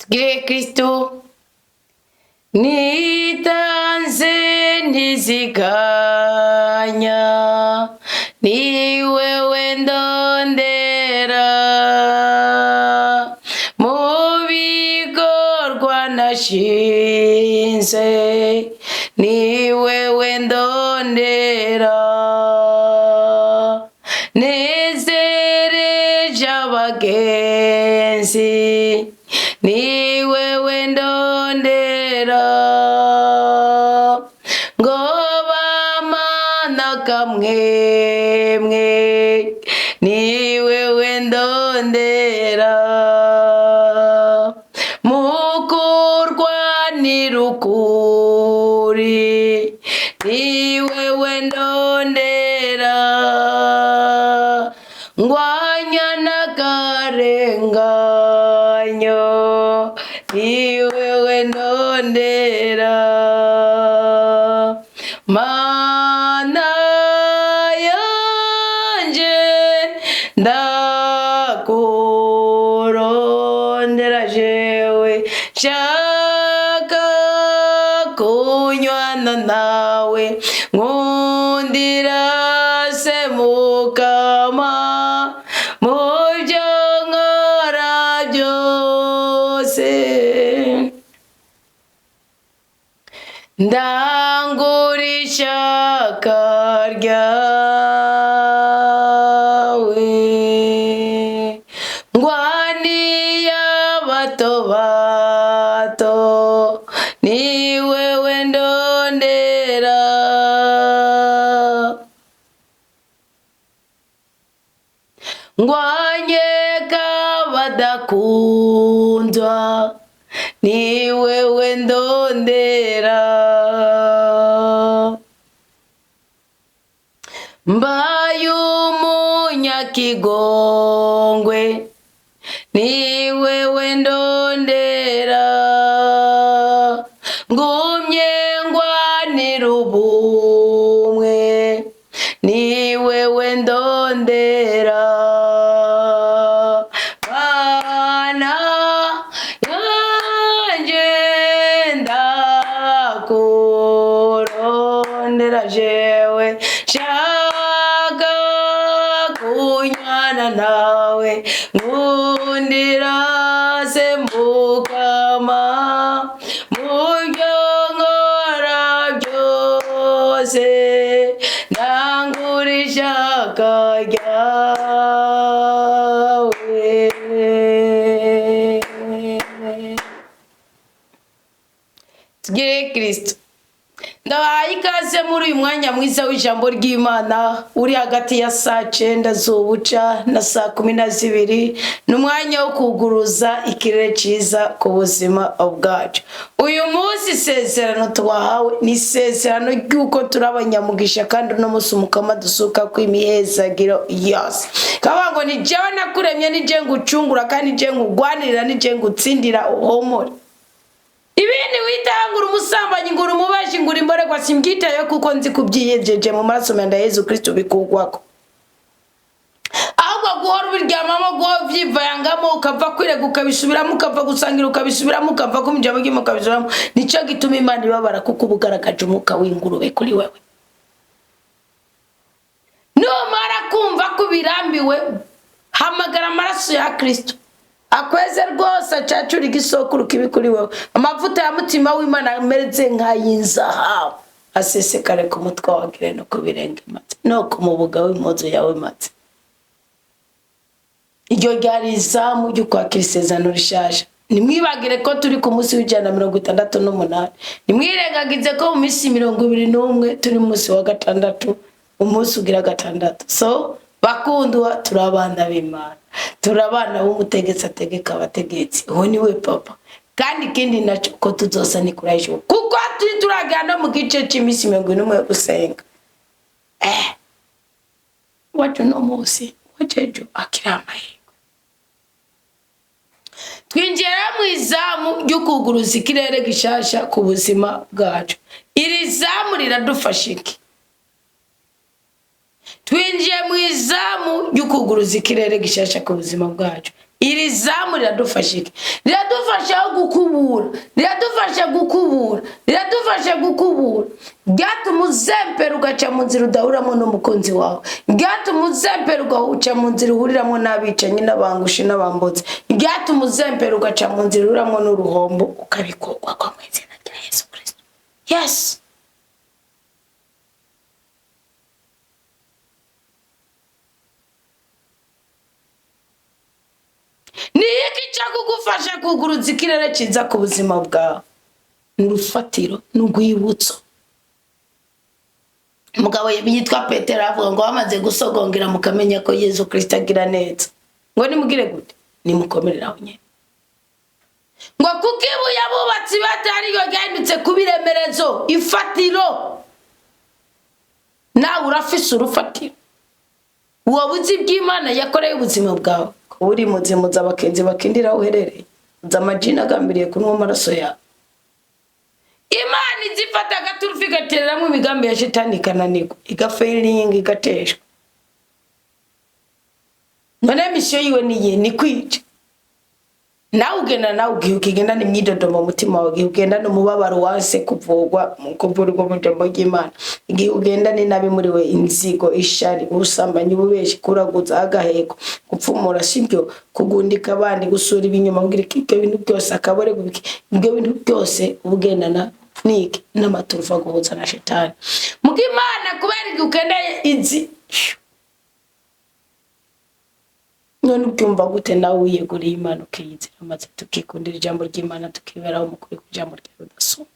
Tugire Kristo nitanze ntiziganya, ni wewe ndondera mu bigorwa nashinze, ni wewe ndondera nezereje abagenzi, ni wewe ndondera ngo bamana kamwemwe, ni wewe ndondera mukurwanira ukuri, ni wewe ndondera ngwanya n'akarenganyo, ni wewe ndondera mana yanje ndakurondera jewe, shaka kunywana nawe, nkundira se mukama muvyo nkora byose, ndangura ishaka ryawe, ngwaniye abato bato, ni wewe ndondera ngwanyeka badakundwa, ni wewe ndondera mbaye umunyakigongwe, ni wewe ndondera ngumye ngwanira ubumwe, ni wewe ndondera mana yanje ndakurondera jewe, shaka kunywana nawe, nkundira se mukama muvyo nkora byose, ndangura ishaka ryawe. Tugire Kristo. Ndabaye ikaze muri uyu mwanya mwiza w'ijambo ry'Imana uri hagati ya saa 9 z'ubuca na saa 12, n'umwanya wo kuguruza ikirere cyiza ku buzima bwacu. Uyu munsi isezerano twahawe ni isezerano ry'uko turabanyamugisha, kandi no musi umukama dusuka kw'imihezagiro yose. Kabango ni jewe nakuremye, ni je ngucungura, kandi je ngugwanirira, ni je ngutsindira uhomore. Ibindi witangura umusambanyi, ngura umubashi, ngura imborerwa simbyitayeho, kuko nzi kubyiyejeje mu maraso menda Yesu Kristo bikugwako. Ahubwo guhora ubiryamamo, guhora uvyivayangamo, ukava kwirega ukabisubiramo, ukava gusangira ukabisubiramo, ukava kumijabo gimo ukabisubiramo, nico gituma Imana ibabara, kuko ubugaragaje umwuka w'ingurube kuri wewe. Numara kumva ko birambiwe, hamagara amaraso ya Kristo akweze rwose acacura igisokuru kibi kuri wewe, amavuta ya mutima w'Imana ameretse nk'ay'inzahabu asesekare ku mutwe wagire no ku birenge matse no ku mubuga w'impuzu yawe matse. Iryo ryari izamu ryo kwakira isezerano rishasha. Nimwibagire ko turi ku munsi w'168, nimwirengagize ko mu minsi 21 turi mu munsi wa gatandatu, umunsi ugira gatandatu. So bakundwa, turabana b'Imana, turabana b'umutegetsi ategeka abategetsi, uwo ni we papa. Kandi ikindi naco ko tuzosa ni kurayisho, kuko turi turagana mu gice cy'iminsi 21 yo gusenga. Watu no munsi wajejo akirama yego. Twinjira mu izamu ryo kuguruza ikirere gishasha ku buzima bwacu. Iri zamu riradufasha iki? Twinjiye mu izamu ryo kuguruza ikirere gishasha ku buzima bwacu. iri zamu riradufasha iki? Riradufasha gukubura, riradufasha gukubura. Gatuma uzempera ugaca mu nzira udahuramo n'umukunzi wawe, gatuma uzempera ugaca mu nzira uhuriramo n'abicanyi n'abangushi n'abambotsi, gatuma uzempera ugaca mu nzira uhuriramo n'uruhombo ukabikorwa kwa mwizina rya Yesu Kristo. Yes. Ni iki cyakugufasha kuguruza ikirere cyiza ku buzima bwawe? N'urufatiro n'ugwibutso. Umugabo yitwa Petero avuga ngo bamaze gusogongera mukamenya ko Yesu Kristo agira neza, ngo nimugire gute? Nimukomereraho nyene. Ngo kuko ibuye abubatsi batari yo ryahindutse kubiremerezo, ifatiro. Nawe urafise urufatiro. Uwo buzi bw'Imana yakoreye ubuzima bwawe. Uri muzimuza abakenzi bakindira uherereye. Zamajina agambiriye kunywa amaraso yawe. Imana izifata agaturufu igatereramo imigambi ya shitani ikananirwa, igafailinga, igateshwa. None misiyo yiwe niye ni kwica. Nawe ugenda nawe ukigenda n'imyidodomo mu mutima wawe, ugenda n'umubabaro wase kuvurwa mu jambo ry'Imana. Igihe ugenda ni nabi muri we, inzigo, ishari, ubusambanyi, ububeshi, kuraguza, agaheko, gupfumura sibyo, kugundika abandi, gusura ibinyoma, kugira ibyo bintu byose akabore gubiki. Ibyo bintu byose ubugendana niki n'amaturufa guhuza na shitani. Muko Imana kubera igihe ukendeye inzi. None ubyumva gute nawe wiyeguriye Imana ukiyizira, maze tukikundira ijambo ry'Imana tukiberaho mu kuri kujambo rya rudasoma.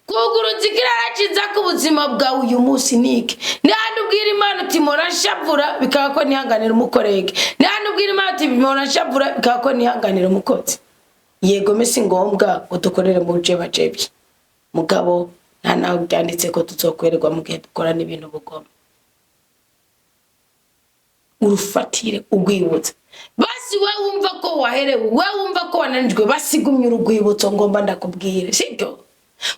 Kuguruza ikirere cyiza ku buzima bwawe uyu munsi niki? Ni handi ubwira Imana uti mpora nshavura bikaba ko nihanganira umukorege. Ni handi ubwira Imana uti mpora nshavura bikaba ko nihanganira umukozi. Yego mesi ngombwa udukorere mu jebajebye. Mugabo nta nawe byanditse ko tuzokwererwa mu gihe dukora n'ibintu bugoma. Urufatire ugwibutsa. Basi we wumva ko waherewe, we wumva ko wananijwe, basigumye urugwibutso ngomba ndakubwire, sibyo?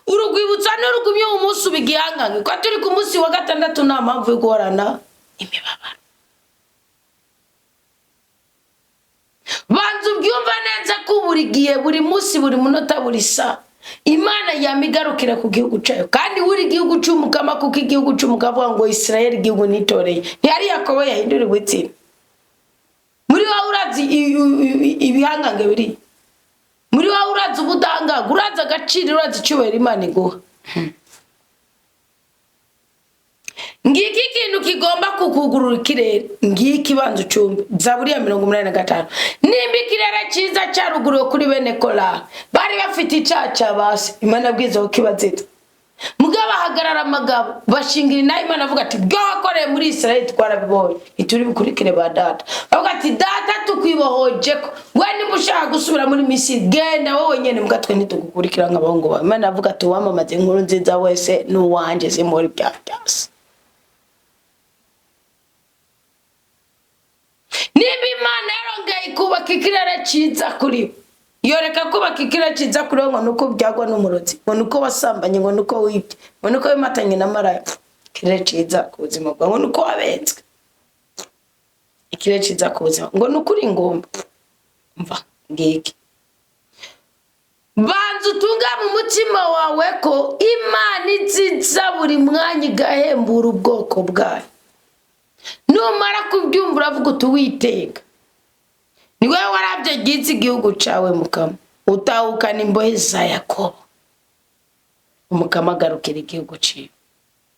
Urugwibutso n'urugumye umunsi ubigihangange, ko turi ku munsi wa gatandatu nta mpamvu yo guhorana imibabaro. Banzu byumva neza ko buri gihe, buri munsi, buri munota, buri saa Imana yamigarukira ku gihugu cyayo, kandi uri gihugu cy'umukama, kuko igihugu cy'umukama ngo Israel igihugu nitoreye. Ntiyari Yakobo yahinduriwe itsinda. Muri wa urazi ibihangange biri, muri wa urazi ubudanga, urazi agaciro, urazi icyubahiro Imana iguha. Ngiki kintu kigomba kukugurura ikirere, ngiki banzu cumbi. Zaburi ya 85. Nimba ikirere cyiza cyaruguriwe kuri bene Kora, bari bafite icyaca basi, Imana bwiza ukibazita. Mugabo hagarara amagabo, bashingira nayo Imana avuga ati byo wakoreye muri Israel twarabibonye, ituri bikurikire ba data. Avuga ati data tukwibohoje ko, we nimba ushaka gusubira muri Misiri, genda wowe nyene mugatwe ntitugukurikira nk'abahungu bawe. Imana avuga ati wamamaze inkuru nziza wese n'uwanje zimuri byose. Nimba Imana yarongeye kubaka ikirere cyiza kuri bo, yoreka kubaka ikirere cyiza kuri bo ngo nuko byagwa n'umurozi, ngo nuko wasambanye, ngo nuko wibye, ngo nuko wimatanye na maraya. Ikirere cyiza ku buzima bwawe ngo nuko wabenzwe, ikirere cyiza ku buzima ngo nuko uri ingomba. Mva ngiki banzu tunga mu mutima wawe ko Imana iziza buri mwanya igahembura ubwoko bwayo. Numara kubyumva uravuga uti Uwiteka, ni wewe warabye gizi igihugu cyawe mukama, utahukana imbohe za Yakobo, umukama agarukira igihugu cyiwe.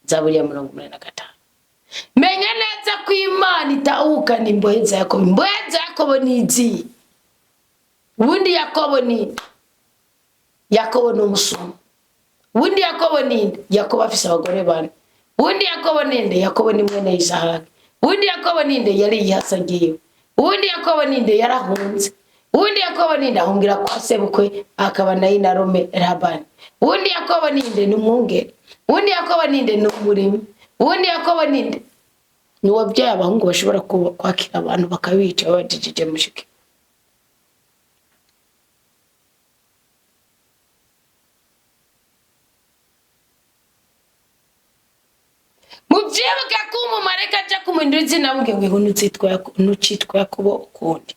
Zaburi ya 85. Menya neza ko Imana itahukana imbohe za Yakobo. Imbohe za Yakobo ni izi. Ubundi Yakobo ni umusuma. Ubundi Yakobo ni Yakobo afise abagore bane. Ubundi Yakobo ni Yakobo ni mwene Isahaki. Ubundi Yakobo ni yari yihasagiye. Ubundi Yakobo ni yarahunze. Ubundi Yakobo ni ahungira kwa sebukwe akaba nayi na Rome Labani. Ubundi Yakobo ni umwungere. Ubundi Yakobo ni umurimi. Ubundi Yakobo ni wabyaye abahungu bashobora kwakira abantu bakabica babajijije mushike. Muvyibuka ko umumarayika aja kumwinduriza izina buge ngo nucitwa Yakobo ukundi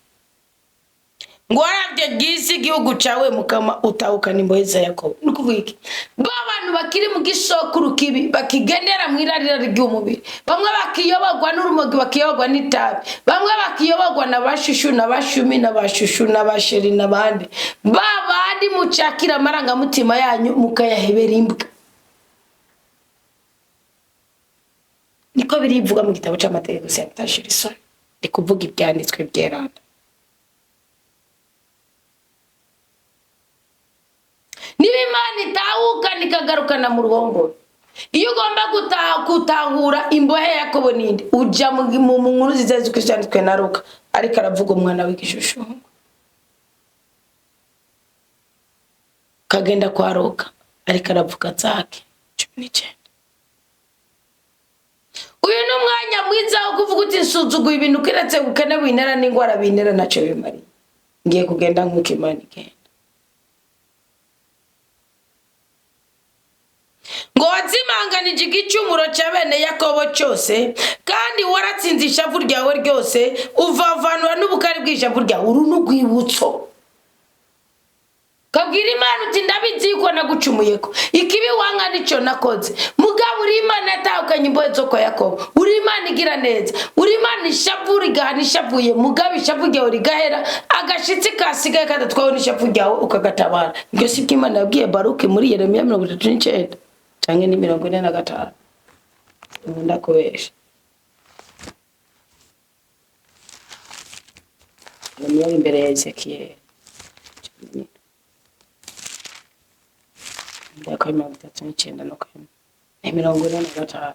ngo arabye gizi igihugu cawe mukama utahukana imbohe za Yakobo. Nukuvuga iki? Abantu bakiri mu gisokuru kibi bakigendera mwirarira ry'umubiri, bamwe bakiyobagwa n'urumogi, bakiyobagwa n'itabi, bamwe bakiyobagwa n'abashushu n'abashumi n'abashushu n'abasheri n'abandi, babandi mucakira amaranga mutima yanyu mukayahebera imbwa. Niko birivuga mu gitabo c'amategeko cy'Amatashiri isoni, ndikuvuga ibyanditswe byeranda. Niba Imana itahuka nikagarukana mu ruhongore, iyo ugomba gutahura imbohe Yakobo ninde, uja mu nkuru zizeze kwishyanitswe na Luka, ariko aravuga umwana w'igishushu kagenda kwa Luka, ariko aravuga Zake 19. Uyu n'umwanya mwiza wo kuvuga uti nsuzuguye ibintu kiretse gukene binera n'ingwara binera naco bimari, ngiye kugenda nk'uko Imana igenda. Ngo wazimanganije igicumuro cya bene Yakobo cyose, kandi waratsinze ishavu ryawe ryose, uvavanura n'ubukari bw'ishavu ryawe. Uru n'ugwibutso kabwira Imana uti ndabizi ko nagucumuyeko, ikibi wanga nico nakoze. Mugabo uri Imana yatahukanye imbohe zo kwa Yakobo, uri Imana igira neza, uri Imana ishavu rigahana ishavuye, mugabo ishavu ryawe rigahera, agashitsi kasigaye kadatwawe n'ishavu ryawe ukagatabara. Ibyo si byo Imana yabwiye Baruki muri Yeremiya 39 canke ni 45. Ndakubesha Yeremiya imbere ya Ezekiel ndakora 39 no kane 45.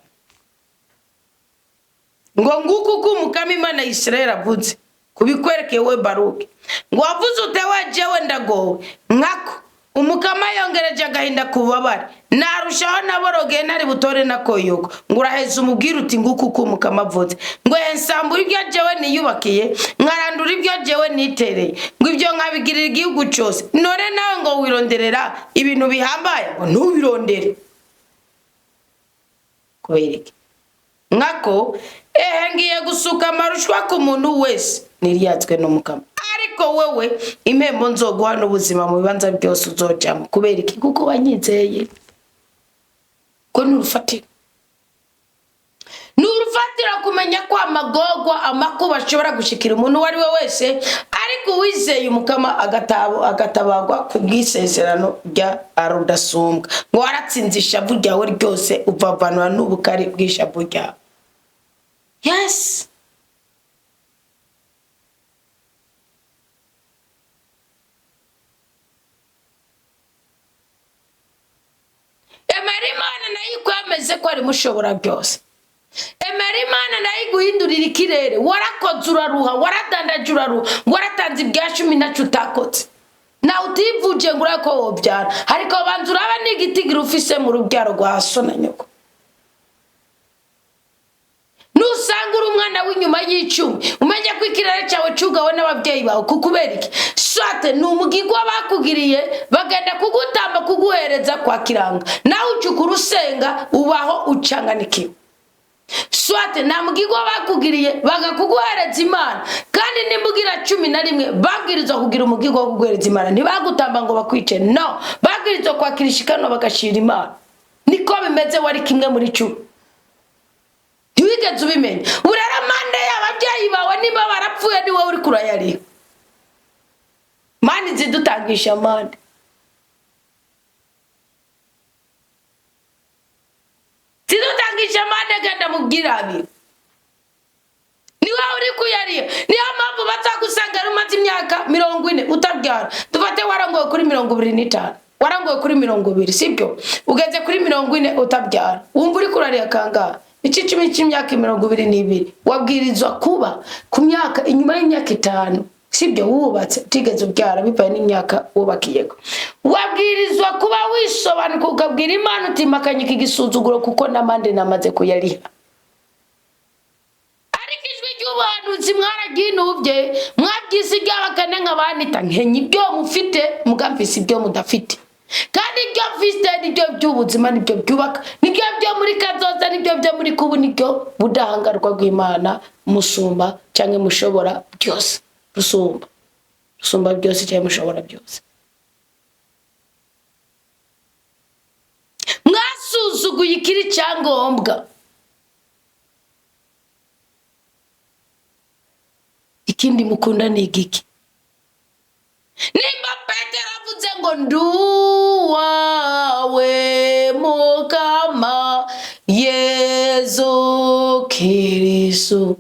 Ngo nguku kumukama Imana ya Israeli avuze kubikwerekeye we Baruki, ngo wavuze utewe jewe ndagowe nkako umukama yongereje agahinda kubabare, narushaho naboroge nari butore nakoyoko. Ngo uraheza umubwira uti nguku kumukama avuze, ngo ensambura ibyo jewe niyubakiye, nkarandura ibyo jewe nitereye, ngo ibyo nkabigirira igihugu cyose. None nawe ngo wironderera ibintu bihambaye, ngo ntubirondere koyereke nkako ngiye gusuka amarushwa ku muntu wese niriyatswe n'umukama. Ariko wewe impembo nzoguha n'ubuzima mu bibanza byose uzojamo. Kubera iki? Kuko wanyizeye. Ko nurufatira kumenya ko amagogwa amakuba ashobora gushikira umuntu wari we wese, ariko wizeye umukama agatabagwa ku bwisezerano rya arudasumbwa. Ngo waratsinze ishavu ryawe ryose, uvavanura n'ubukari bw'ishavu ryawe. Yes. Imana nayo kwemeze ko ari mushobora byose. Imana nayo guhindurira ikirere. Warakoze uraruha, waradandaje uraruha, waratanze ibyashumi nacu utakoze. Na utivuje ngura ko wobyara, ariko banza uraba n'igitigira ufise mu rubyaro rwa so na nyoko. Nusanga umwana w'inyuma y'icumi, umenye ko ikirere cyawe cyugawe n'ababyeyi bawe. Kukubera iki? Swate n'umugigwa bakugiriye, bagenda kugutamba kuguhereza kwa kiranga, nawe ucukura usenga ubaho ucanganikiwe. Swate nta mugigwa bakugiriye bagakuguhereza Imana, kandi nimbugira 11 babwirizwa kugira umugigwa wo kuguhereza Imana, ntibagutamba ngo bakwice. No, babwirizwa kwakirishikano bagashira Imana. Niko bimeze wari kimwe muri 10. Ntiwigeze ubimenya. Urara mande y'ababyeyi bawe niba barapfuye ni wowe uri kurayari. Mani zidutangisha mande. Zidutangisha mande genda mubwirabi. Ni wowe uri kuyari. Niyo mpamvu bazagusanga rumaze imyaka 40 utabyara. Dufate warangoye kuri 25. Warangoye kuri 20, sibyo? Ugeze kuri 40 utabyara. Wumva uri kurariya kangahe? Icicumi cy'imyaka 22 wabwirizwa kuba ku myaka inyuma y'imyaka 5, sibyo? Wubatse utigeze ubyara bipaye n'imyaka wubakiyeko. Wabwirizwa kuba wisobanuka ukabwira Imana uti makanye iki gisuzuguro kuko namande namaze kuyariha. Ariko ijwi ry'ubuhanuzi mwaraginuvye, mwabyisiga bakane nk'abanita nkenye ibyo mufite, mugamfise ibyo mudafite. kandi ibyo mfite nibyo by'ubuzima, nibyo byubaka, nibyo byo muri kazoza, nibyo byo muri kubu, nibyo budahangarwa bw'Imana musumba cyangwa mushobora byose, rusumba byose cyangwa mushobora byose. Mwasuzuguye ikiri cyangombwa. Ikindi mukunda ni igiki? Nimba Petero avuze ngo nduwawe Mukama Yesu Kristo,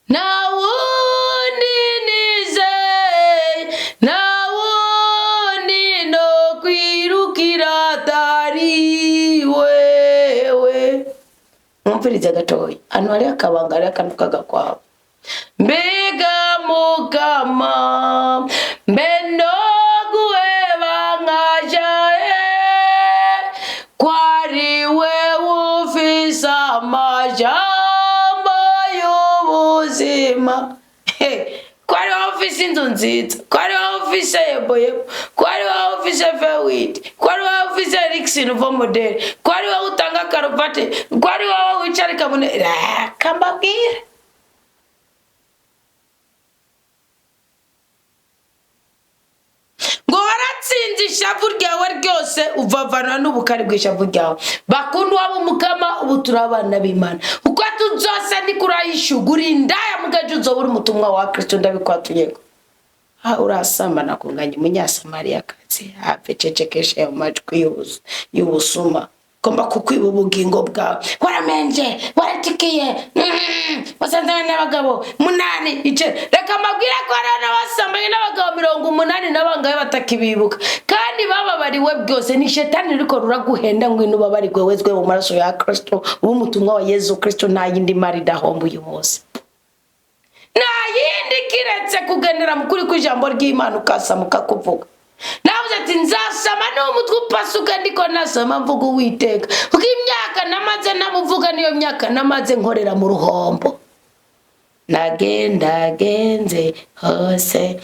na wundi nizeye, na wundi no kwirukira atari wewe. Mwumvirize gatoya, hano hari akabanga, hari akantu k'agakwabo. Mbega Mukama mbeno guheba nkajaye, kwari wewe ufise amajambo y'ubuzima. Kwari wewe ufise inzu nziza, kwari wewe ufise yeboyebo, kwari wewe ufise fewiti, kwari wewe ufise rixin uvo modeli, kwari wewe utanga karuvati, kwari wewe wicarika mune kambabwire. Ngo waratsinze ishavu ryawe ryose uvavana n'ubukari bw'ishavu ryawe. Bakundwa b'Umukama, ubu turabana b'Imana. Uko tuzose ni kurayishugura indaya mugaje uzobura umutumwa wa Kristo ndabikwatuyeko. Urasambana kunganya umunyasamariya kazi apececekeshe amajwi y'ubusuma. Komba kukwiba ubugingo bwawe. Waramenje, waratikiye, wasanzwe n'abagabo 8 ice. Reka mabwira ko arana wasambaye n'abagabo 80 n'abangaye batakibibuka. Kandi bababariwe byose ni shetani riko ruraguhenda ngo inu babarigwe wezwe mu maraso ya Kristo, umutumwa wa Yesu Kristo nta yindi mari dahombo yose. Na yindi kiretse kugendera mukuri kw'ijambo ry'Imana ukasamuka kuvuga. Navuze ati nzasama n'umutwe upasuka ndiko nasama mvuga Uwiteka. Kuko imyaka namaze namuvuga niyo myaka namaze nkorera mu ruhombo. Nagenze hose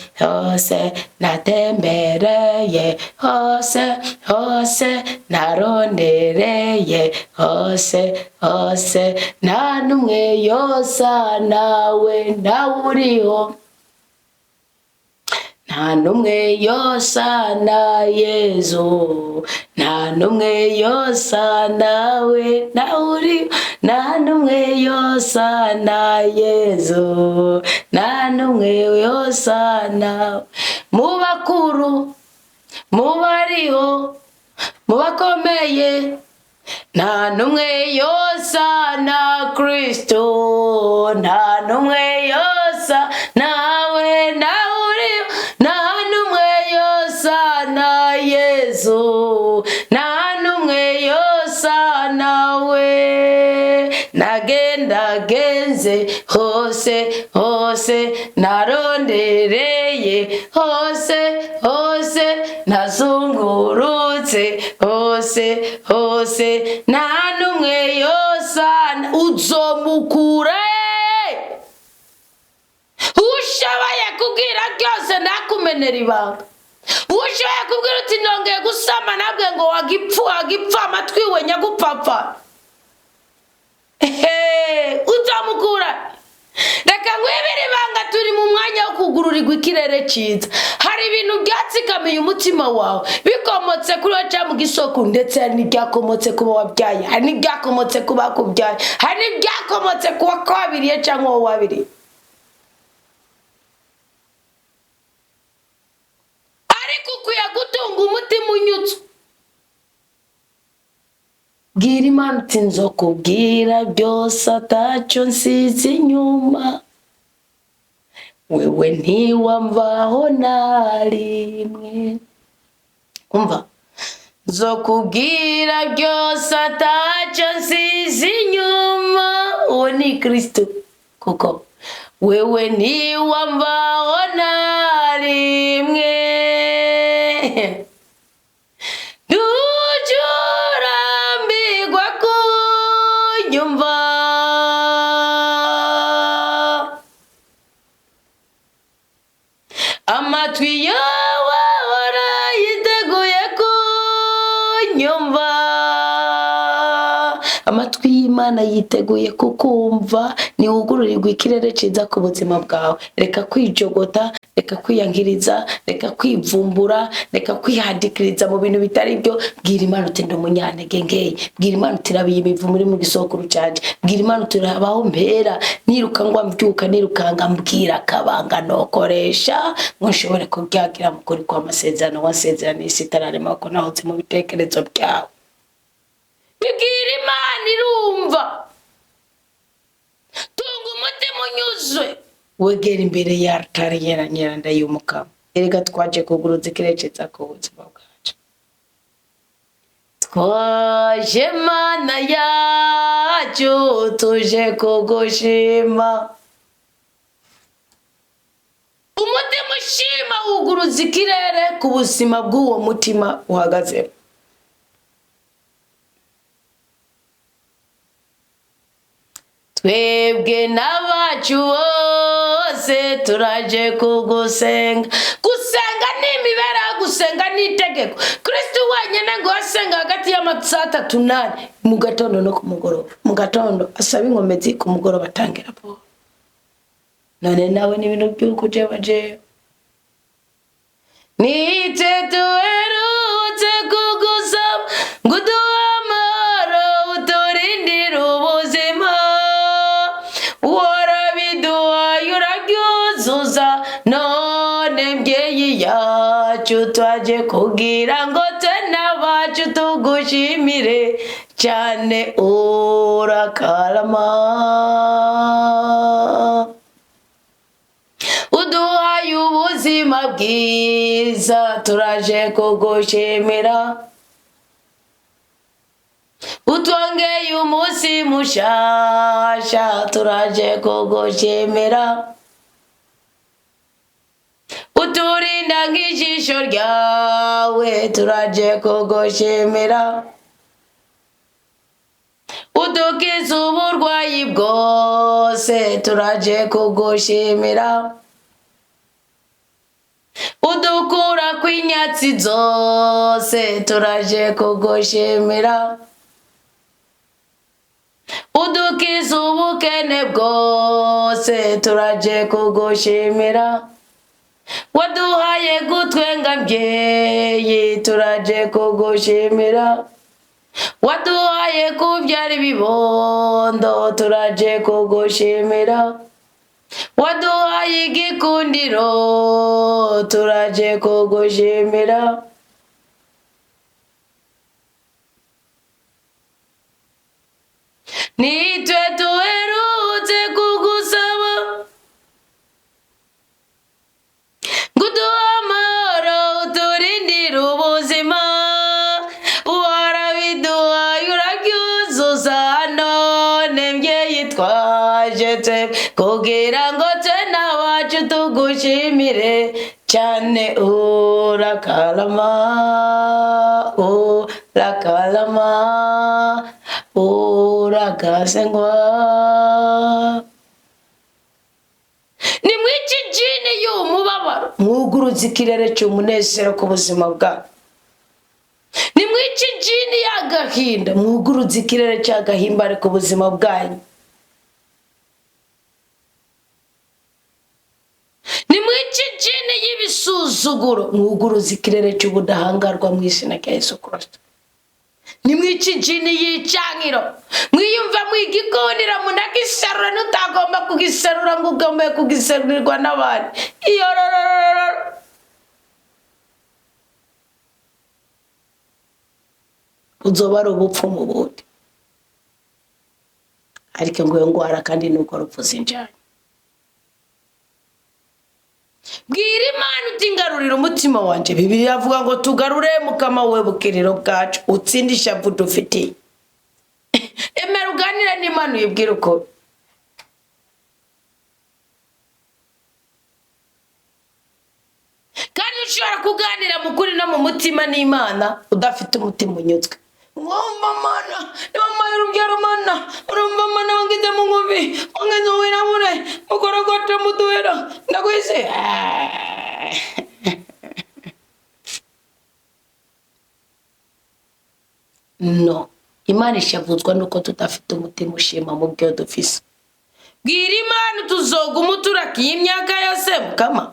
natembereye hose narondereye hose nta numwe yosa nawe uriho. Nta numwe yosa na Yesu, nta numwe yosa nawe uri, nta numwe yosa na Yesu, nta numwe yosa nawe. Mu bakuru, mu bariho, mu bakomeye, nta numwe yosa na Kristo, nta numwe yosa nawe uri, nta numwe yosa na Yesu, nta numwe yosa nawe. Nagenze hose narondereye hose nazungurutse hose nta numwe yosa uzomukure. Ushoboye kubwira byose ndakumenera ibanga. Ushoboye kubwira uti ndongeye gusama nabwe ngo wagipfa amatwi we nyagupfapfa. Uzamukura. Reka ngwibire ibanga turi mu mwanya wo kugururirwa ikirere cyiza. Hari ibintu byatsikamiye umutima wawe bikomotse kuri waca mu gisoko, ndetse hari n'ibyakomotse kuba wabyaye, hari n'ibyakomotse kuba kubyaye, hari n'ibyakomotse kuba kwabiriye cyangwa wabiriye. Ariko kuya gutunga umutima unyutse. Bwira Imana uti nzokubwira byose atacyo nsize inyuma. Wewe ntiwamvaho na rimwe. Umva. Nzokubwira byose atacyo nsize inyuma. Uwo ni Kristo. Kuko wewe ntiwamvaho na rimwe. Amatwi yawe warayiteguye ko Imana yiteguye kukumva, ni wugururirwa ikirere ciza ku buzima bwawe. Reka kwijogota, reka kwiyankiriza, reka kwivumbura, reka kwihadikiriza mu bintu bitari byo. Bwira Imana uti ndi umunyantege nkeya. Bwira Imana uti rabiye imivu muri mu gisokuru canje. Bwira Imana uti rabaho mpera, niruka ngwa mbyuka, nirukanga mbwira akabanga nokoresha ngo nshobore kubyagira mukuri kwa masezerano wasezerano isi itararema ko nahoze mu bitekerezo byawe. Bibwira Imana irumva. Tunga umutima unyuzwe, wegera imbere ya altare nyeranyera ndayumukama. Erega twaje kuguruza ikirecetsa ku buzima bwacu. Twaje Mana yacu tuje kugushima. Umutima ushima wuguruza ikirere ku buzima bw'uwo mutima uhagaze. Twebwe n'abacu bose turaje kugusenga. Gusenga ni imibereho, gusenga ni itegeko. Kristo wenyine ngo asenga hagati y'amasaha 3-8 mu gatondo no ku mugoroba. Mu gatondo asaba inkomezi, ku mugoroba atangira po. None nawe ni ibintu by'uko jewe nite tuherutse kugusaba ngo uduhe amahoro uturindire ubuzima. Warabiduhaye urabyuzuza, none mbyeyi yacu twaje kugira ngo twe n'abacu tugushimire cyane. Urakarama, uduhaye ubuzima bwiza turaje kugushimira. Utwongeye umunsi mushasha turaje kugushimira. Uturinda nk'ijisho ryawe turaje kugushimira. Udukiza uburwayi bwose turaje kugushimira. Udukura kw'inyatsi zose turaje kugushimira. Udukiza ubukene bwose turaje kugushimira. Waduhaye gutwenga mbyeyi turaje kugushimira. Waduhaye kubyara ibibondo turaje kugushimira. Waduhaye igikundiro turaje kugushimira. Nitwe tuherutse kugusaba ngo uduhe amahoro uturindire ubuzima. Warabiduhaye urabyuzuza, none mbyeyi twaje kugira ngo twe n'abacu tugushimire cyane. Urakarama, urakarama, uragasengwa. Ni mwiki jini y'umubabaro mwuguruza ikirere cy'umunezero ku buzima bwawe. Ni mwiki jini y'agahinda mwuguruza ikirere cy'agahimbare ku buzima bwanyu. Ni mwiki jini y'ibisuzuguro mwuguruza ikirere cy'ubudahangarwa mu izina rya Yesu Kristo. Ni mwiki jini y'icyangiro mwiyumva mwigikonera munagisarura nutagomba kugisarura ngo ugombe kugisarurirwa n'abandi. Uzoba ari ubupfu mu bundi, ariko ngo ngwara kandi nuko rupfuza injanye. Bwira Imana uti ngarurira umutima wanje. Bibiliya avuga ngo tugarure mukama we bukiriro bwacu utsindisha budufitiye. Emera uganira n'Imana uyibwira uko. Kandi ushobora kuganira mu kuri no mu mutima n'Imana udafite umutima unyuzwe. Ngomba Mana, niba y'urubyaro Mana, urumva Mana wangize mu ngubi, wangize wirabure, mukorogote muduhera, ndakwise. No, Imana ishavuzwa nuko tudafite umutima ushima mu byo dufise. Bwira Imana tuzoguma turakiye imyaka yose Mukama.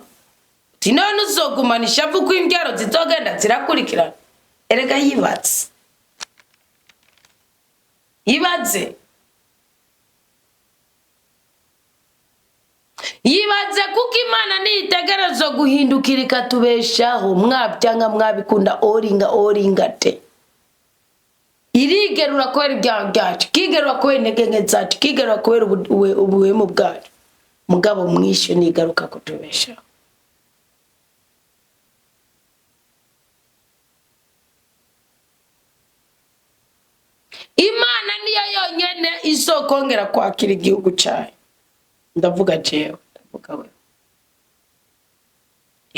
Uti none uzogumana ishavu ko imbyaro zitogenda zirakurikirana. Erega yibatse. Yibaze kuko Imana nitegerezo guhindukira ikatubeshaho mwabyanga mwabikunda oringa te. Irigerura kwera ibyaha byacu, kigerura kwera intege zacu, kigerura kwera ubuhemu bwacu. Mugabo mwisho nigaruka kutubeshaho. Imana niyo yonyene izokongera kwakira igihugu cyayo. Ndavuga jewe, ndavuga we.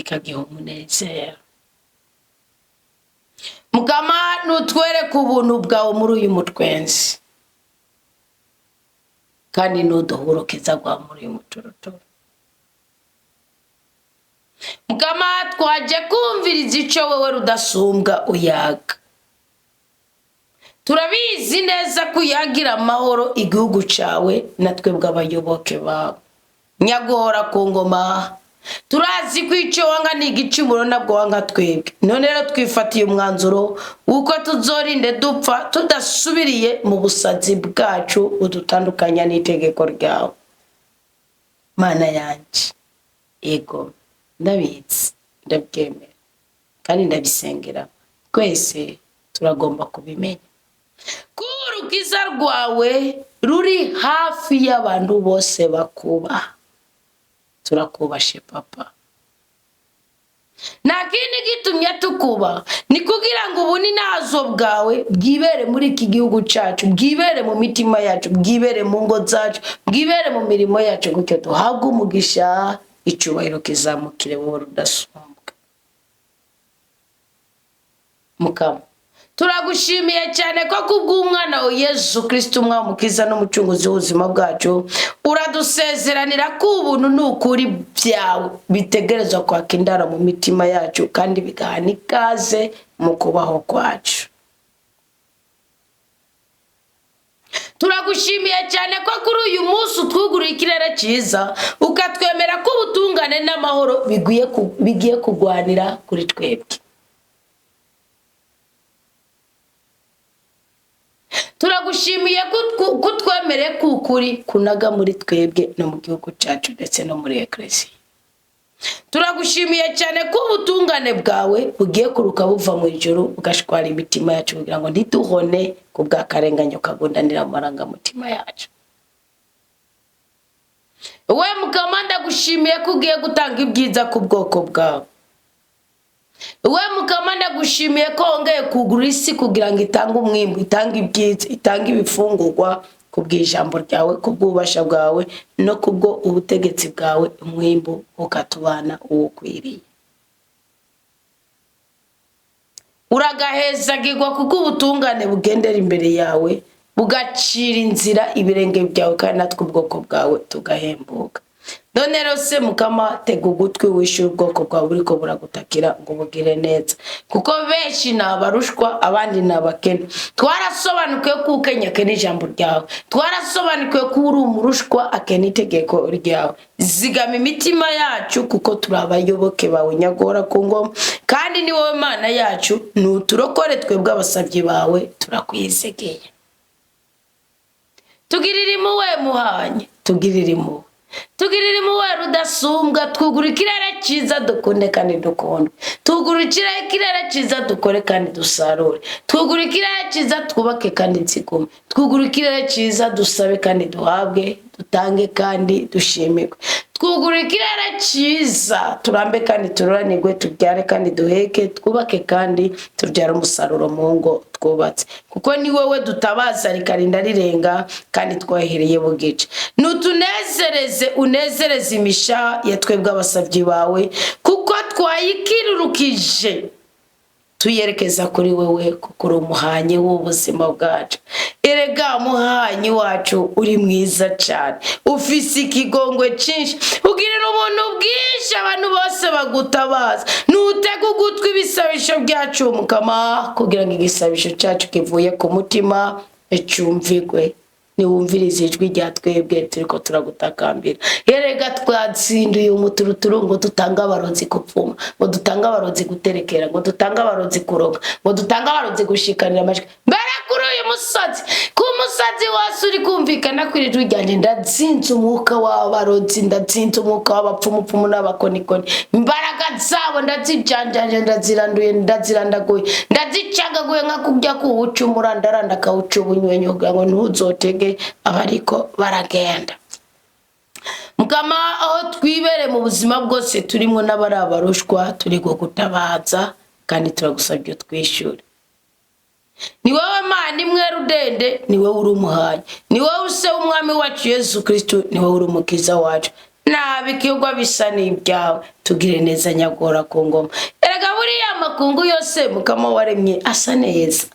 Ikagiha umunezero. Mukama nutwereke ubuntu bwawe muri uyu mutwenzi. Kandi nuduhurukiza gwa muri uyu muturuturu. Mukama twaje kumviriza ico wewe rudasumbwa uyaga. Turabizi neza kuyagira amahoro igihugu cawe natwe bw'abayoboke bawe. Nyaguhora ku ngoma. Turazi ko ico wanga ni igicumuro nabwo wanga twebwe. None rero twifatiye umwanzuro uko tuzorinde dupfa tudasubiriye mu busazi bwacu udutandukanya n'itegeko ryawe. Mana yanje, ego ndabizi, ndabyemera kandi ndabisengera. Twese turagomba kubimenya. Kurukiza rwawe ruri hafi y'abantu bose bakuba. Turakubashe papa. Nakindi gitumye tukuba ni kugira ngo ubuni nazo bwawe bwibere muri iki gihugu cyacu, bwibere mu mitima yacu, bwibere mu ngo zacu, bwibere mu mirimo yacu gutyo duhabwe umugisha icubahiro kizamukire wowe rudasumbwa. Mukama turagushimiye cyane ko kubw'umwana wa Yesu Kristo umwamukiza n'umucunguzi w'ubuzima bwacu uradusezeranira ko ubuntu n'ukuri byawe bitegerezwa kwaka indara mu mitima yacu kandi bigahana ikaze mu kubaho kwacu. Turagushimiye cyane ko kuri uyu munsi utwugurira ikirere cyiza ukatwemera ko ubutungane n'amahoro bigiye kugwanira kuri twebwe. Turagushimiye ko twemere kukuri kunaga muri twebwe no mu gihugu cyacu ndetse no muri eklesiya. Turagushimiye cyane ko ubutungane bwawe bugiye kuruka buva mu ijuru bugashwara imitima yacu kugira ngo ntituhone ku bw'akarenganyo kagundanira amaranga mutima yacu. We Mukama ndagushimiye ko ugiye gutanga ibyiza ku bwoko bwawe. We Mukama ndagushimiye ko wongeye kugura isi kugira ngo itange umwimbu, itange ibyiza, itange ibifungurwa kubw'ijambo ryawe, kubw'ububasha bwawe no kubwo ubutegetsi bwawe, umwimbu ukatubana uwukwiriye. Uragahezagirwa kuko ubutungane bugendera imbere yawe bugacira inzira ibirenge byawe kandi natwe ubwoko bwawe tugahembuka. None rero se Mukama tega ugutwi wishyura ubwoko bwawe buriko buragutakira ngo bugire neza kuko benshi nabarushwa abandi nabakene. Twarasobanukiwe ko ukenyake n'ijambo ryawe, twarasobanukiwe ko uri umurushwa akene itegeko ryawe. Zigama imitima yacu kuko turabayoboke bawe nyagora ku ngoma kandi ni wowe Mana yacu nuturokore twebwe abasabyi bawe turakwizegeye. Tugirire impuhwe muhanye, tugirire impuhwe. Tugirire impuhwe rudasumbwa, twugura ikirere cyiza dukunde kandi dukundwe. Twugura ikirere cyiza dukore kandi dusarure. Twugura ikirere cyiza twubake kandi nzigume. Twugura ikirere cyiza dusabe kandi duhabwe, dutange kandi dushimirwe. Twugura ikirere cyiza turambe kandi tururanirwe, tubyare kandi duheke, twubake kandi tubyara umusaruro mu ngo twubatse kuko ni wowe dutabaza rikarinda rirenga kandi twahereye bugice. Nutunezereze unezereze imisha ya twebwe abasabyi bawe kuko twayikirurukije tuyerekeza kuri wewe kuko uri umuhanyi w'ubuzima bwacu. Erega muhanyi wacu uri mwiza cyane, ufise ikigongwe cyinshi, ugirira ubuntu bwinshi abantu bose bagutabaza. Nutega ugutwi ibisabisho byacu Mukama, kugira ngo igisabisho cyacu kivuye ku mutima cyumvigwe. Niwumvirize ijwi rya twebwe turiko turagutakambira. Erega twatsinduye umuturuturu ngo dutanga abarozi kupfuma, ngo dutanga abarozi guterekera, ngo dutanga abarozi kuroga, ngo dutanga abarozi gushikanira amajwi. Mbere kuri uyu musozi, ku musozi wose uri kumvikana kuri ijwi ryanje, ndatsinze umwuka w'abarozi, ndatsinze umwuka w'abapfumupfumu n'abakonikoni. Imbaraga zabo ndazijanjanje, ndaziranduye, ndazirandaguye, ndazicagaguye nka kurya kuwuca umurandaranda akawuca ubunywenyo kugira ngo ntuzotege abariko baragenda. Mukama, aho twibere mu buzima bwose turimo n'abari abarushwa, turiko gutabaza kandi turagusabye twishyure. Ni wowe Mana imwe rudende, ni wowe uri umuhanyi, ni wowe use umwami wacu Yesu Kristo, ni wowe uri umukiza wacu. Nabikirwa bisa n'ibyawe, tugire neza nyagora ku ngoma. Erega buriya makungu yose Mukama waremye asa neza,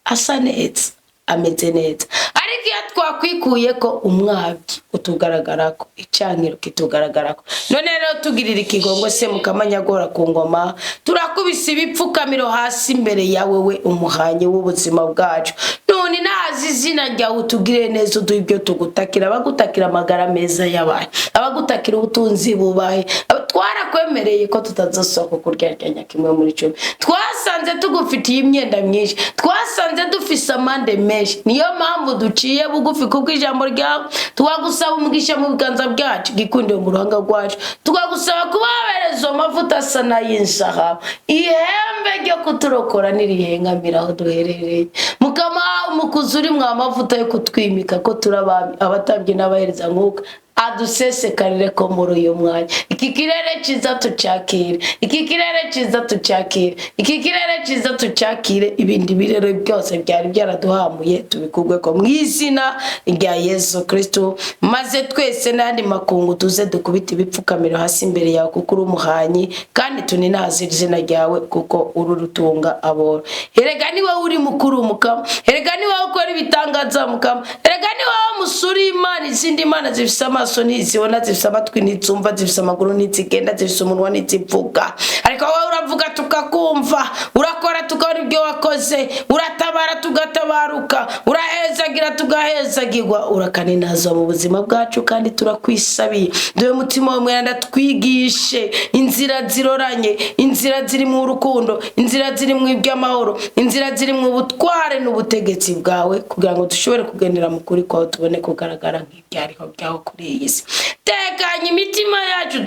asa neza, ameze neza. Ariko iyo twakwikuye ko umwabyi utugaragarako, icankiro kitugaragarako, none rero tugirira ikigongo se Mukama nyagora ku ngoma, turakubise ibipfukamiro hasi imbere yawe we umuhanyi w'ubuzima bwacu. None nazi izina ryawe utugire neza, uduhe ibyo tugutakira, abagutakira amagara meza yabaye, abagutakira ubutunzi bubaye. Twarakwemereye ko tutazosohoka kuryarya kimwe muri cyo. Twasanze tugufitiye imyenda myinshi, twasanze dufise amande menshi, niyo mpamvu duciye bugufi kubw'ijambo ryawe. Twagusaba umugisha mu biganza byacu, gikundiye mu ruhanga rwacu. Twagusaba kubabereza amavuta asa n'ay'inzahabu, ihembe ryo kuturokora nirihengamira aho duherereye. Mukama, umukuzi uri mu amavuta yo kutwimika ko turabami abatabye n'abahereza mwuka, adusesekarire ko muri uyu mwanya. Iki kirere cyiza tucyakire, iki kirere cyiza tucyakire, iki kirere cyiza tucyakire. Ibindi birero byose byari byaraduhamuye tubikugwe ko mu izina rya Yesu Kristo, maze twese n'andi makungu tuze dukubita ibipfukamiro hasi imbere yawe kuko uri umuhanyi, kandi tuninaze izina ryawe kuko uri rutunga aboro. Erega ni wowe uri mukuru Mukama, erega ni wowe ukora ibitangaza Mukama, erega ni wowe musuri Imana. Izindi mana zifise amaso ntizibona, zifise amatwi ntizumva, zifise amaguru ntizigenda, zifise umunwa ntizivuga, ariko wowe uravuga tukakumva, urakora tukabona ibyo wakoze, uratabara tugatabaruka, urahezagira tugahezagirwa, urakaninaza mu buzima bwacu kandi turakwisabiye. Duhe mutima w'umwenda twigishe inzira ziroranye, inzira ziri mu rukundo, inzira ziri mu iby'amahoro, inzira ziri mu butware n'ubutegetsi bwawe, kugira ngo dushobore kugendera mu kuri kwawe, tubone kugaragara nk'ibyariho byawe kuri iyi si. Tekanye imitima yacu,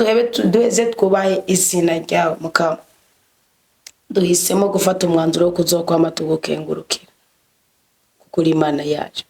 duheze twubahe izina ryawe Mukama. Duhisemo gufata umwanzuro wo kuzokwama tugukengurukira kuko uri Imana yacu.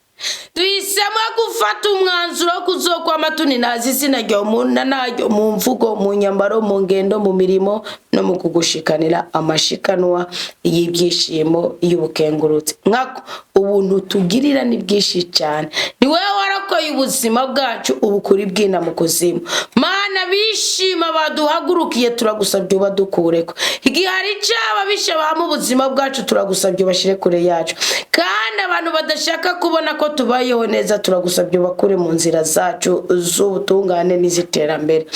Duhisemo gufata umwanzuro wo kuzokwama tuninaza izina ryawe mu naryo, mu mvugo, mu nyambaro, mu ngendo, mu mirimo no mu kugushikanira amashikanwa y'ibyishimo y'ubukengurutse. Nkako ubuntu tugirira ni bwishi cyane, ni wewe warakoye ubuzima bwacu ubukuri bwina mu kuzimu. Mana, bishima baduhagurukiye, turagusabye ubadukureko. Igihe hari cyaba bishabaha mu buzima bwacu, turagusabye bashire kure yacu, kandi abantu badashaka kubona ko tubayeho neza, turagusabye bakure mu nzira zacu z'ubutungane n'iziterambere.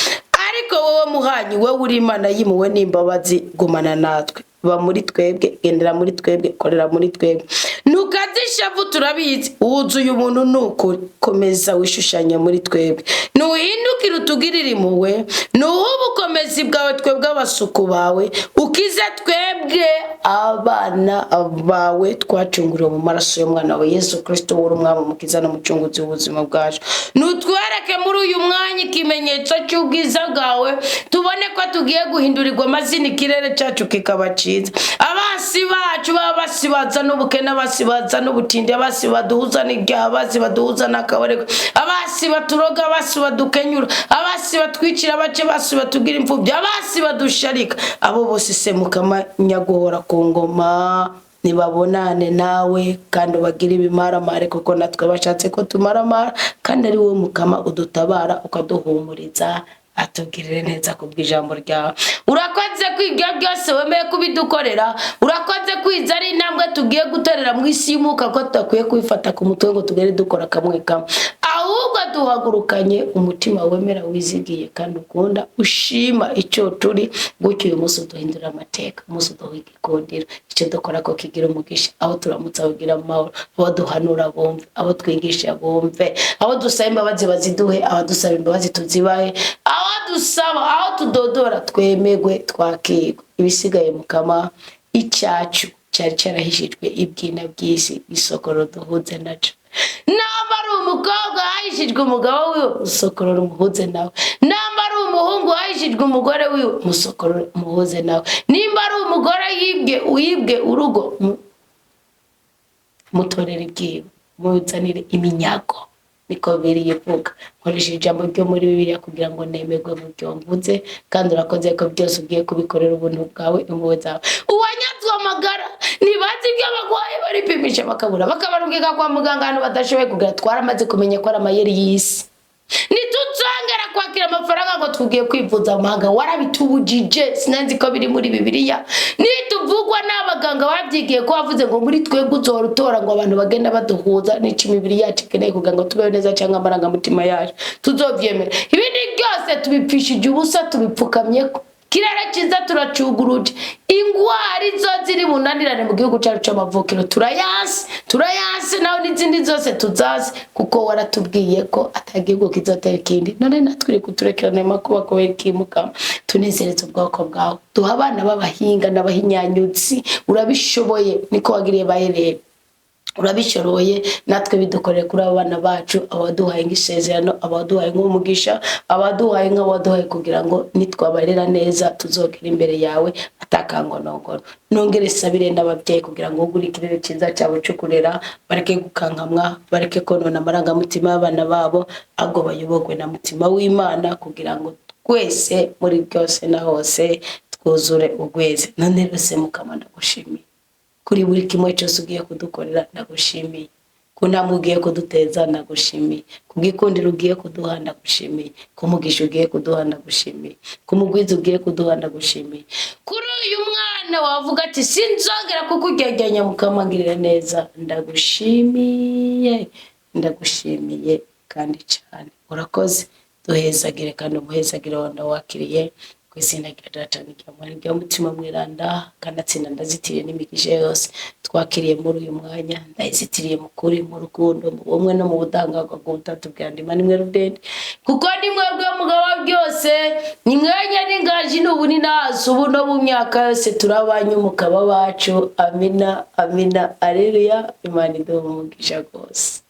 Ariko wowe muhanyi, wowe uri Imana yimuwe n'imbabazi, gumana natwe, ba muri twebwe, gendera muri twebwe, korera muri twebwe. Nukazishavu turabizi, wuzuye umuntu n'ukuri, komeza wishushanya muri twebwe. Nuhindukire utugirire impuhwe, nuhubukomezi bwawe twebwe abasuku bawe, ukize twebwe abana bawe twacunguriwe mu maraso y'umwana wa Yesu Kristo, w'uri umwami umukiza n'umucunguzi w'ubuzima bwacu. Nutwereke muri uyu mwanya ikimenyetso cy'ubwiza bwawe, tubone ko tugiye guhindurirwa amazina, ikirere cyacu kikaba cyiza. Abasi bacu basibaza n'ubukene, abasibaza n'ubutindi, abasi baduhuza n'ibyaha, abasi baduhuza n'akabarego, abasi baturoga, abasi badukenyura, abasi batwicira bake, abasi batugira imfubyi, abasi badusharika, abo bose se Mukama nyaguhora ku ngoma, nibabonane nawe kandi bagira ibimaramare, kuko natwe bashatse ko tumaramara, kandi ari wowe Mukama udutabara ukaduhumuriza. atugirire neza kubw'ijambo ryawe. Urakoze kwibyo byose wemeye kubidukorera, urakoze kwiza ari intambwe tugiye guterera mu isi y'umuka ko tutakwiye kwifata ku mutwe ngo tugere dukora kamwe kamwe, ahubwo duhagurukanye umutima wemera wizigiye kandi ukunda ushima icyo turi, gutyo uyu munsi duhindura amateka, umunsi duhiga ikondera icyo dukora ko kigira umugisha, aho turamutse abagira amahoro, aho duhanura bumve, aho twigisha bumve, aho dusaba imbabazi baziduhe, aho dusaba imbabazi tuzibahe, aho dusaba, aho tudodora twemegwe twakirwa. Ibisigaye mukama icyacu cyari cyarahishijwe ibwina by'isi, isokoro duhuze naco. Namba ari umukobwa hahishijwe umugabo wiwe, usokorora umuhuze nawe. Namba ari umuhungu hahishijwe umugore wiwe, umusokorora umuhuze nawe. Nimba ari umugore uyibwe urugo, mutorere ibwiwe, muzanire iminyago. Niko birivuga. Nkoresha ijambo ryo muri Bibiliya kugira ngo nemerwe mu byo mvuze, kandi urakoze ko byose ugiye kubikorera ubuntu bwawe, impuhwe zawe. Uwanyazwe amagara nibazi ibyo abagwayi baripimisha bakabura, bakabarungika kwa muganga ahantu badashoboye kugira. Twaramaze kumenya ko ari amayeri y'isi. Nituzongera kwakira amafaranga ngo tugiye kwivuza amahanga, warabitubujije. Sinanzi ko biri muri Bibiliya. Nituvugwa n'abaganga babyigiye ko bavuze ngo muri twebwe uzorutora ngo abantu bagenda baduhuza n'iki imibiri yacu ikeneye kugira ngo tubeho neza cyangwa amarangamutima yacu, tuzovyemera. Ibindi byose tubipfishije ubusa, tubipfukamyeko. Kirara cyiza turacuguruje. Ingwari zo ziri bunanirane mu gihugu cyacu cy'amavukiro turayase naho n'izindi zose tuzazi, kuko waratubwiye ko atagihugu kizotera ikindi. None natwiri kuturekerana makuba ko wekimukama, tunezereze ubwoko bwawe, duha abana b'abahinga n'abahinyanyutsi. Urabishoboye, niko wagiriye bayerere. Urabishoboye, natwe bidukorere kuri abana bacu, abaduhaye nk'isezerano, abaduhaye nk'umugisha, abaduhaye nk'abaduhaye kugira ngo nitwabarera neza tuzogera imbere yawe atakangonongono. Nongere sabire n'ababyeyi kugira ngo ugurikirire cyiza cyabo cyo kurera, bareke gukankamwa, bareke konona amarangamutima y'abana babo, ahubwo bayobogwe na mutima w'Imana kugira ngo twese muri byose na hose twuzure ugweze. None rose mukama ndagushimiye kuri buri kimwe cyose ugiye kudukorera, ndagushimiye. Ku ntambwe ugiye kuduteza, ndagushimiye. Ku bw'ikundiro ugiye kuduha, ndagushimiye. Ku mugisha ugiye kuduha, ndagushimiye. Ku mugwiza ugiye kuduha, ndagushimiye. Kuri uyu mwana wavuga ati sinzongera kukugeraganya mukama ngirira neza, ndagushimiye kandi cyane. Urakoze, duhezagire kandi umuhezagire wanda wakiriye. Kwizina rya Data n'irya Mwana n'irya Mutima Mweranda, kandi atsinda ndazitiriye n'imigisha yose twakiriye muri uyu mwanya. Ndazitiriye mu kuri, mu rukundo, mu bumwe no mu budangarwa bw'ubutatu bwa Ndima nimwe rudende, kuko ni mwebwe mugabo byose, ni mwenya n'ingaji n'ubu ni nazo ubu no mu myaka yose turabanye umukaba wacu. Amina, amina, aleluya. Imana iduhe umugisha rwose.